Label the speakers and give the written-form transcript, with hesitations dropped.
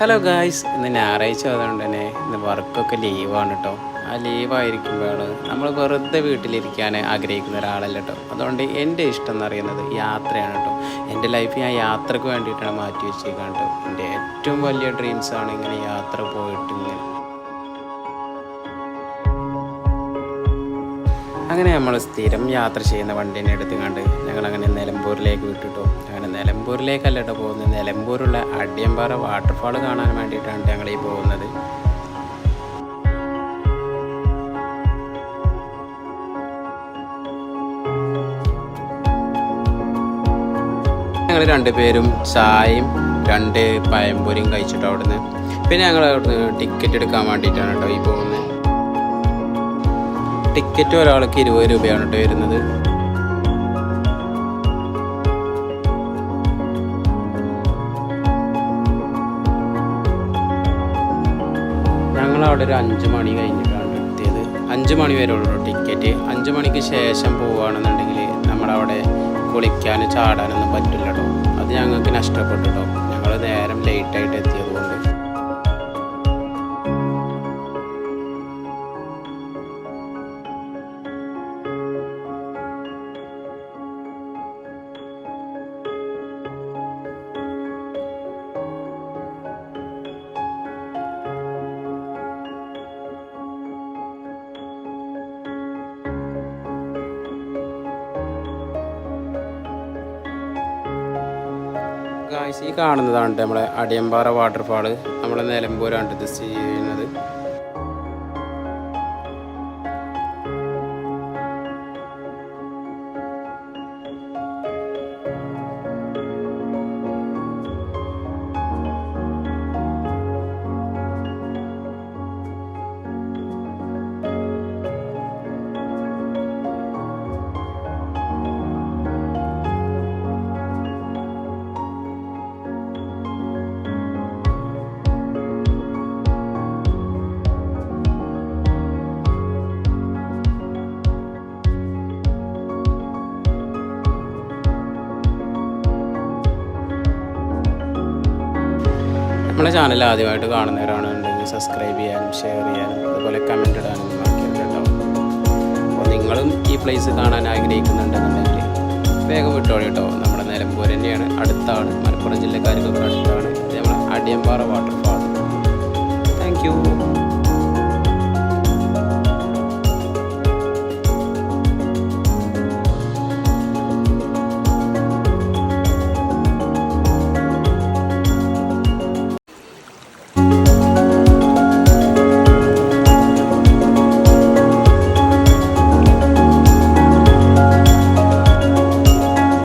Speaker 1: Hello guys, ഇന്ന് ഞായറാഴ്ച ആയതുകൊണ്ട് തന്നെ ഇന്ന് വർക്കൊക്കെ ലീവാണ് കേട്ടോ. ആ ലീവായിരിക്കുമ്പോൾ നമ്മൾ വെറുതെ വീട്ടിലിരിക്കാൻ ആഗ്രഹിക്കുന്ന ഒരാളല്ല കേട്ടോ. അതുകൊണ്ട് എൻ്റെ ഇഷ്ടം എന്ന് പറയുന്നത് യാത്രയാണ് കേട്ടോ. എൻ്റെ ലൈഫ് ഞാൻ യാത്രക്ക് വേണ്ടിയിട്ടാണ് മാറ്റി വെച്ചേക്കാൻ കേട്ടോ. എൻ്റെ ഏറ്റവും വലിയ ഡ്രീംസാണ് ഇങ്ങനെ യാത്ര പോയിട്ട് അങ്ങനെ നമ്മൾ സ്ഥിരം യാത്ര ചെയ്യുന്ന വണ്ടീനെ എടുത്തുകൊണ്ട് ഞങ്ങളങ്ങനെ നിലമ്പൂരിലേക്ക് വിട്ടിട്ടോ. അങ്ങനെ നിലമ്പൂരിലേക്കല്ല കേട്ടോ പോകുന്നത്, നിലമ്പൂരുള്ള അടിയമ്പാറ വാട്ടർഫാൾ കാണാൻ വേണ്ടിയിട്ടാണ് ഞങ്ങൾ ഈ പോകുന്നത്. ഞങ്ങൾ രണ്ടുപേരും ചായയും 2 പഴംപൊരിയും കഴിച്ചിട്ടോ അവിടുന്ന്. പിന്നെ ഞങ്ങൾ അവിടുന്ന് ടിക്കറ്റ് എടുക്കാൻ വേണ്ടിയിട്ടാണ് കേട്ടോ ഈ പോകുന്നത്. ടിക്കറ്റ് ഒരാൾക്ക് 20 രൂപയാണ് കേട്ടോ വരുന്നത്. ഞങ്ങളവിടെ ഒരു 5 മണി കഴിഞ്ഞിട്ടാണ് എത്തിയത്. 5 മണി വരെ ഉള്ളൂ ടിക്കറ്റ്. 5 മണിക്ക് ശേഷം പോവുകയാണെന്നുണ്ടെങ്കിൽ നമ്മളവിടെ കുളിക്കാനും ചാടാനൊന്നും പറ്റില്ല കേട്ടോ. അത് ഞങ്ങൾക്ക് നഷ്ടപ്പെട്ടു കേട്ടോ. ഞങ്ങൾ നേരം ലേറ്റായിട്ട് എത്തിയത് കൊണ്ട്. ഗായ്സ്, ഈ കാണുന്നതാണ് നമ്മളെ അടിയമ്പാറ വാട്ടർഫാള്. നമ്മളെ നിലമ്പൂരാണ് ഇത് സ്ഥിതി ചെയ്യുന്നത്. നമ്മളെ ചാനൽ ആദ്യമായിട്ട് കാണുന്നവരാണെന്നുണ്ടെങ്കിൽ സബ്സ്ക്രൈബ് ചെയ്യാനും ഷെയർ ചെയ്യാനും അതുപോലെ കമൻ്റ് ഇടാനും മറക്കരുത് കേട്ടോ. അപ്പോൾ നിങ്ങളും ഈ പ്ലേസ് കാണാൻ ആഗ്രഹിക്കുന്നുണ്ടെന്നുണ്ടെങ്കിൽ വേഗം വിട്ടോളി കേട്ടോ. നമ്മുടെ നിലമ്പൂർ തന്നെയാണ്, അടുത്താണ്. മലപ്പുറം ജില്ലക്കാർക്കൊക്കെ അടുത്താണ്. ഇത് നമ്മളെ അടിയമ്പാറ വാട്ടർഫാൾ. Thank you.